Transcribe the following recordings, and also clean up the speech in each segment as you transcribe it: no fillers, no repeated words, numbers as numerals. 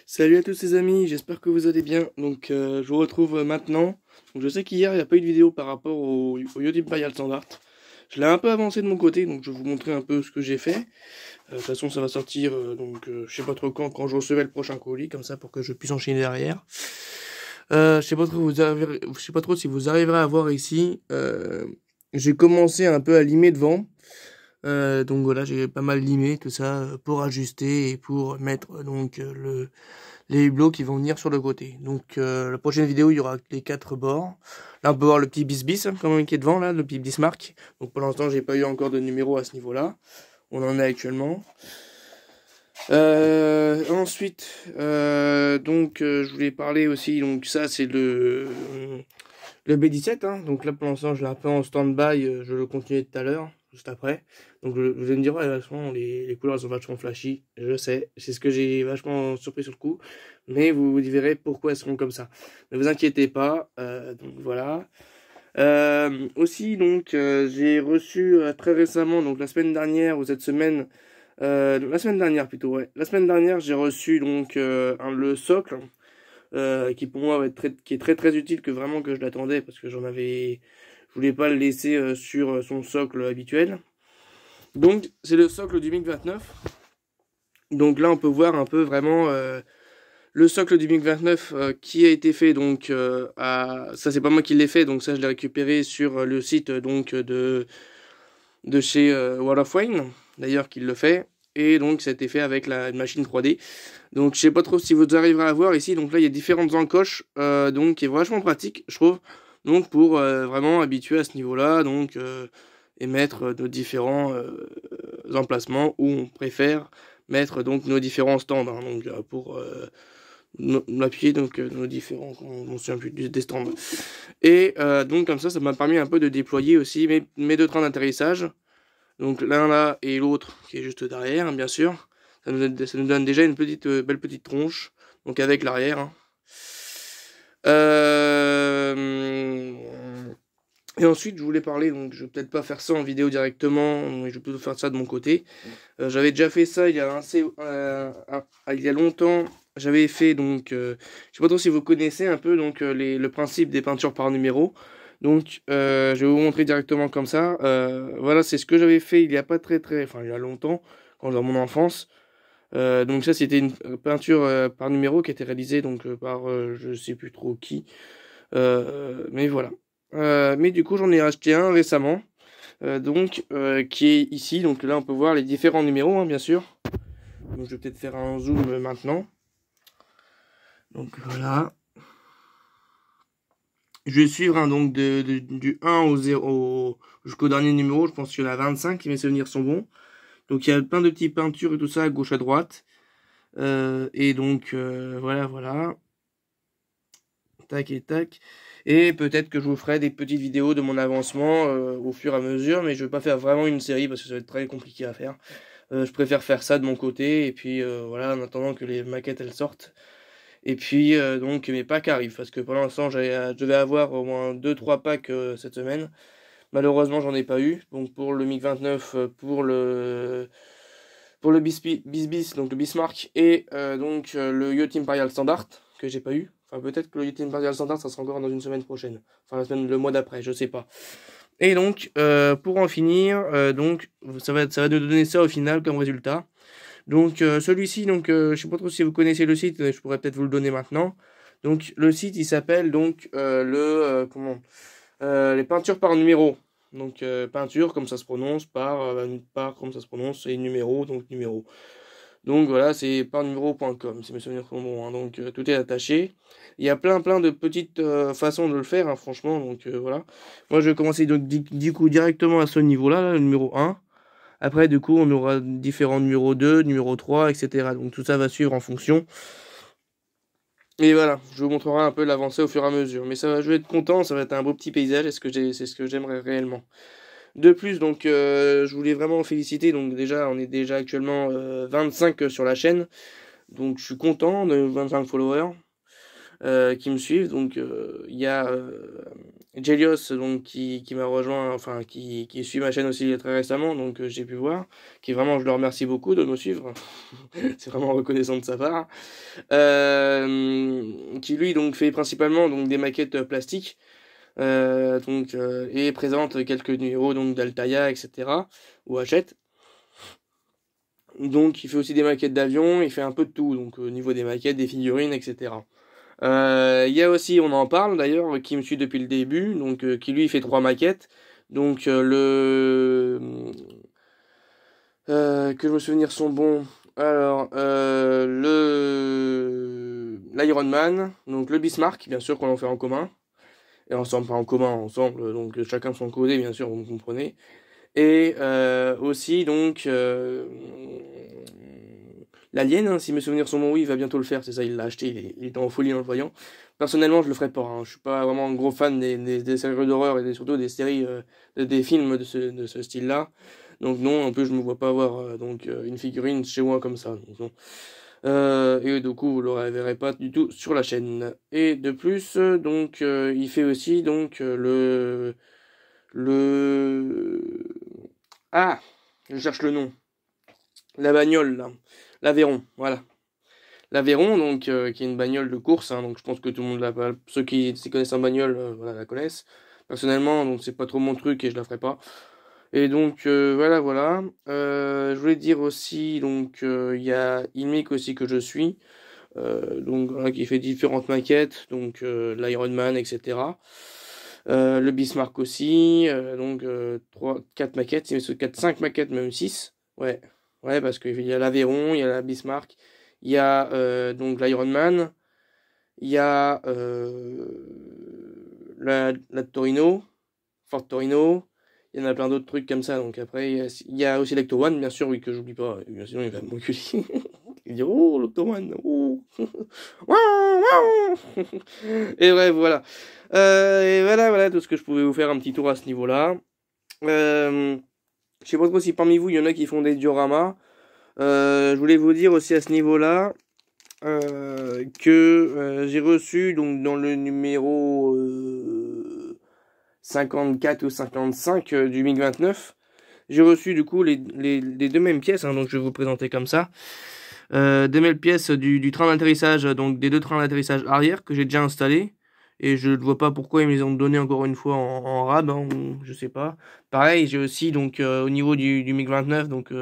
Salut à tous les amis, j'espère que vous allez bien. Donc je vous retrouve maintenant. Donc, je sais qu'hier il n'y a pas eu de vidéo par rapport au Yodi Imperial Standard. Je l'ai un peu avancé de mon côté, donc je vais vous montrer un peu ce que j'ai fait. De toute façon ça va sortir, je sais pas trop quand je recevrai le prochain colis, comme ça pour que je puisse enchaîner derrière. Je sais pas trop si vous arriverez à voir ici. J'ai commencé un peu à limer devant. Donc voilà, j'ai pas mal limé tout ça pour ajuster et pour mettre les hublots qui vont venir sur le côté. Donc la prochaine vidéo, il y aura les 4 bords. Là, on peut voir le petit bis hein, comme qui est devant là, le petit Bismarck. Donc pour l'instant, j'ai pas eu encore de numéro à ce niveau-là. On en est actuellement. Ensuite, je voulais parler aussi. Donc ça, c'est le B17. Hein. Donc là, pour l'instant, je l'ai un peu en stand-by. Je le continuer tout à l'heure, juste après. Donc vous allez me dire, ouais, vachement, les couleurs sont vachement flashy. Je sais, c'est ce que j'ai vachement surpris sur le coup. Mais vous verrez pourquoi elles seront comme ça. Ne vous inquiétez pas. Donc voilà. Aussi, j'ai reçu très récemment, donc la semaine dernière ou cette semaine, la semaine dernière plutôt, ouais. La semaine dernière, j'ai reçu le socle, qui pour moi va être qui est très très utile, que vraiment que je l'attendais parce que je voulais pas le laisser sur son socle habituel. Donc c'est le socle du MiG-29. Donc là on peut voir un peu vraiment le socle du MiG-29 qui a été fait ça c'est pas moi qui l'ai fait, donc ça je l'ai récupéré sur le site de chez World of Wayne, d'ailleurs qui le fait. Et donc ça a été fait avec une machine 3D. Donc je sais pas trop si vous arriverez à voir ici. Donc là il y a différentes encoches, qui est vachement pratique je trouve. Donc pour vraiment habituer à ce niveau-là, et mettre nos différents emplacements où on préfère mettre donc nos différents stands. Hein, pour appuyer nos différents, on se souvient plus des stands. Et donc comme ça m'a permis un peu de déployer aussi mes deux trains d'atterrissage. Donc l'un là et l'autre qui est juste derrière, hein, bien sûr. Ça nous donne déjà une belle petite tronche, donc avec l'arrière. Hein. Et ensuite, je voulais parler, donc je vais peut-être pas faire ça en vidéo directement, mais je vais plutôt faire ça de mon côté. J'avais déjà fait ça il y a longtemps. J'avais fait je sais pas trop si vous connaissez un peu le principe des peintures par numéro. Donc je vais vous montrer directement comme ça. Voilà, c'est ce que j'avais fait il y a pas il y a longtemps, dans mon enfance. Donc ça c'était une peinture par numéro qui a été réalisée par je sais plus trop qui. Mais voilà. Mais du coup j'en ai acheté un récemment. Qui est ici. Donc là on peut voir les différents numéros, hein, bien sûr. Donc je vais peut-être faire un zoom maintenant. Donc voilà. Je vais suivre hein, du 1 au 0 jusqu'au dernier numéro. Je pense qu'il y en a 25, mes souvenirs sont bons. Donc il y a plein de petites peintures et tout ça à gauche à droite. Voilà. Tac et tac. Et peut-être que je vous ferai des petites vidéos de mon avancement au fur et à mesure. Mais je vais pas faire vraiment une série parce que ça va être très compliqué à faire. Je préfère faire ça de mon côté. Et puis voilà, en attendant que les maquettes elles sortent. Et puis mes packs arrivent. Parce que pour l'instant je devais avoir au moins 2-3 packs cette semaine. Malheureusement j'en ai pas eu. Donc pour le MiG-29, pour le Bis, donc le Bismarck, et le Yacht Imperial Standard, que j'ai pas eu. Enfin, peut-être que le Yacht Imperial Standard, ça sera encore dans une semaine prochaine. Enfin, le mois d'après, je sais pas. Et pour en finir, ça va nous donner ça au final comme résultat. Donc, celui-ci, je sais pas trop si vous connaissez le site, je pourrais peut-être vous le donner maintenant. Donc, le site, il s'appelle les peintures par numéro. Donc peinture comme ça se prononce, par comme ça se prononce, et numéro, donc numéro. Donc voilà, c'est par numéro.com, si mes souvenirs sont bons. Hein. Donc tout est attaché. Il y a plein de petites façons de le faire, hein, franchement. Donc voilà. Moi je vais commencer du coup directement à ce niveau-là, là, le numéro 1. Après du coup on aura différents numéros 2, numéro 3, etc. Donc tout ça va suivre en fonction. Et voilà, je vous montrerai un peu l'avancée au fur et à mesure. Mais je vais être content, ça va être un beau petit paysage, c'est ce que j'aimerais réellement. De plus, je voulais vraiment féliciter, donc déjà, on est déjà actuellement 25 sur la chaîne, donc je suis content de 25 followers. qui me suivent. Donc il y a Jelios donc qui m'a rejoint, enfin qui suit ma chaîne aussi très récemment, donc j'ai pu voir, qui vraiment je le remercie beaucoup de me suivre, c'est vraiment reconnaissant de sa part, qui lui donc fait principalement donc des maquettes plastiques, et présente quelques numéros donc d'Altaïa, etc. ou Hachette. Donc il fait aussi des maquettes d'avions, il fait un peu de tout, donc au niveau des maquettes, des figurines, etc. Il y a aussi, on en parle d'ailleurs, qui me suit depuis le début, donc qui lui fait 3 maquettes. Donc que me souvenirs sont bons. Alors l'Iron Man, donc le Bismarck, bien sûr qu'on en fait en commun. Et ensemble, pas en commun, ensemble, donc chacun de son côté, bien sûr, vous me comprenez. Et aussi donc l'Alien, hein, si mes souvenirs sont bons, oui, il va bientôt le faire, c'est ça, il l'a acheté, il était en folie en le voyant. Personnellement, je le ferai pas, hein, je suis pas vraiment un gros fan des séries d'horreur et surtout des séries, des films de ce style-là. Donc non, en plus je me vois pas avoir une figurine chez moi comme ça. Donc, non. Et du coup, vous ne le verrez pas du tout sur la chaîne. Et de plus, il fait aussi le ah, je cherche le nom. La bagnole là, l'Aveyron, voilà. L'Aveyron, donc qui est une bagnole de course, hein, donc je pense que tout le monde ceux qui s'y connaissent en bagnole, voilà, la connaissent. Personnellement, donc c'est pas trop mon truc et je la ferai pas. Et donc voilà. Je voulais dire aussi, donc il y a Ilmic aussi que je suis, donc voilà, qui fait différentes maquettes, donc l'Iron Man, etc. Le Bismarck aussi, 4 maquettes, c'est 4, 5 maquettes, même 6. Ouais, ouais, parce qu'il y a l'Aveyron, il y a la Bismarck, il y a donc l'Iron Man, il y a la Torino, Ford Torino, il y en a plein d'autres trucs comme ça. Donc après, il y a aussi l'Ecto One, bien sûr, oui, que j'oublie pas, sinon il va m'enculer. Il dit oh l'Ecto One, oh. Et bref, voilà. Et voilà tout ce que je pouvais vous faire un petit tour à ce niveau-là. Je sais pas trop si parmi vous il y en a qui font des dioramas. Je voulais vous dire aussi à ce niveau-là que j'ai reçu donc dans le numéro 54 ou 55 du MiG-29, j'ai reçu du coup les deux mêmes pièces, hein, donc je vais vous présenter comme ça. Deux mêmes pièces du train d'atterrissage, donc des deux trains d'atterrissage arrière que j'ai déjà installés. Et je ne vois pas pourquoi ils me les ont donné encore une fois en rab, hein, je sais pas. Pareil, j'ai aussi donc au niveau du MiG-29 donc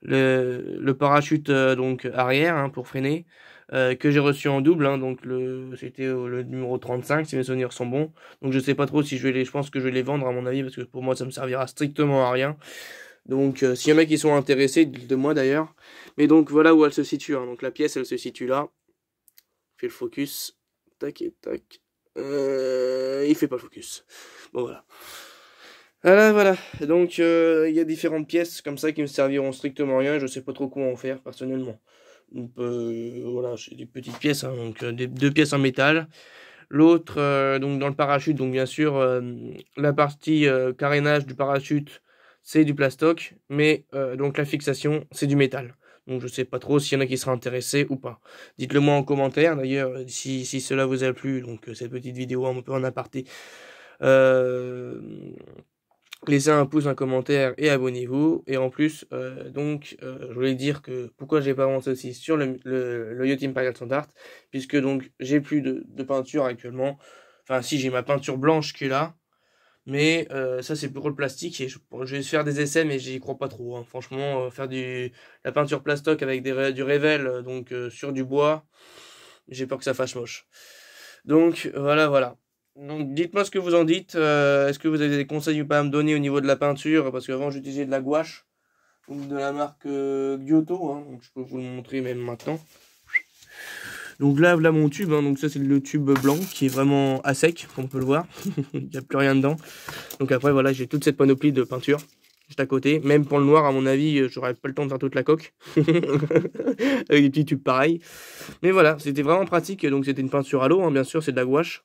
le parachute donc arrière, hein, pour freiner, que j'ai reçu en double, hein, donc c'était le numéro 35 si mes souvenirs sont bons. Donc je sais pas trop si je pense que je vais les vendre à mon avis parce que pour moi ça me servira strictement à rien. Donc s'il y en a qui sont intéressés, dites-le moi d'ailleurs. Mais donc voilà où elle se situe, hein. Donc la pièce elle se situe là. Fais le focus. Tac et tac. Il fait pas le focus. Bon voilà. Voilà. Donc il y a différentes pièces comme ça qui me serviront strictement à rien. Je sais pas trop quoi en faire personnellement. Donc voilà, c'est des petites pièces, hein, donc deux pièces en métal. L'autre donc dans le parachute, donc bien sûr la partie carénage du parachute c'est du plastoc, mais donc la fixation c'est du métal. Donc je sais pas trop s'il y en a qui seraient intéressés ou pas. Dites-le moi en commentaire d'ailleurs si cela vous a plu, donc cette petite vidéo un peu en aparté. Laissez un pouce, un commentaire et abonnez-vous. Et en plus, je voulais dire que pourquoi j'ai pas avancé aussi sur le Yacht Imperial Standard, puisque donc j'ai plus de peinture actuellement. Enfin, si j'ai ma peinture blanche qui est là, mais ça c'est pour le plastique et je vais faire des essais, mais j'y crois pas trop, hein. Franchement, faire la peinture plastoc avec du Revell, sur du bois, j'ai peur que ça fasse moche. Donc voilà. Donc dites-moi ce que vous en dites. Est-ce que vous avez des conseils ou pas à me donner au niveau de la peinture? Parce qu'avant j'utilisais de la gouache, donc de la marque Giotto, hein, donc je peux vous le montrer même maintenant. Donc là mon tube, hein, donc ça c'est le tube blanc qui est vraiment à sec, comme on peut le voir. Il n'y a plus rien dedans. Donc après voilà, j'ai toute cette panoplie de peinture juste à côté. Même pour le noir, à mon avis, j'aurais pas le temps de faire toute la coque. Avec des petits tubes pareils. Mais voilà, c'était vraiment pratique. Donc c'était une peinture à l'eau, hein, bien sûr, c'est de la gouache.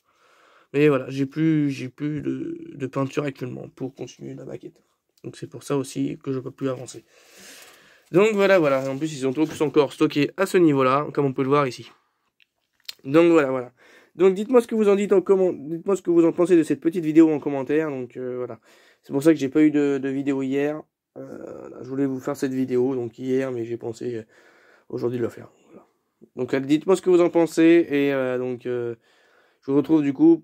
Mais voilà, j'ai plus de peinture actuellement pour continuer la maquette. Donc c'est pour ça aussi que je peux plus avancer. Donc voilà. En plus, ils sont tous encore stockés à ce niveau-là, comme on peut le voir ici. Donc voilà. Donc dites-moi ce que vous en dites dites-moi ce que vous en pensez de cette petite vidéo en commentaire. Donc voilà. C'est pour ça que j'ai pas eu de vidéo hier. Voilà. Je voulais vous faire cette vidéo donc hier, mais j'ai pensé aujourd'hui de le faire. Voilà. Donc dites-moi ce que vous en pensez et je vous retrouve du coup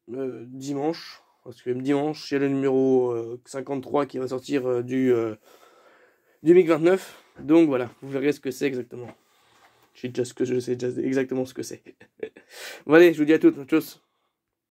dimanche. Parce que dimanche, il y a le numéro 53 qui va sortir du MiG-29. Donc voilà, vous verrez ce que c'est exactement. Je sais déjà exactement ce que c'est. Bon allez, je vous dis à toutes, tchuss.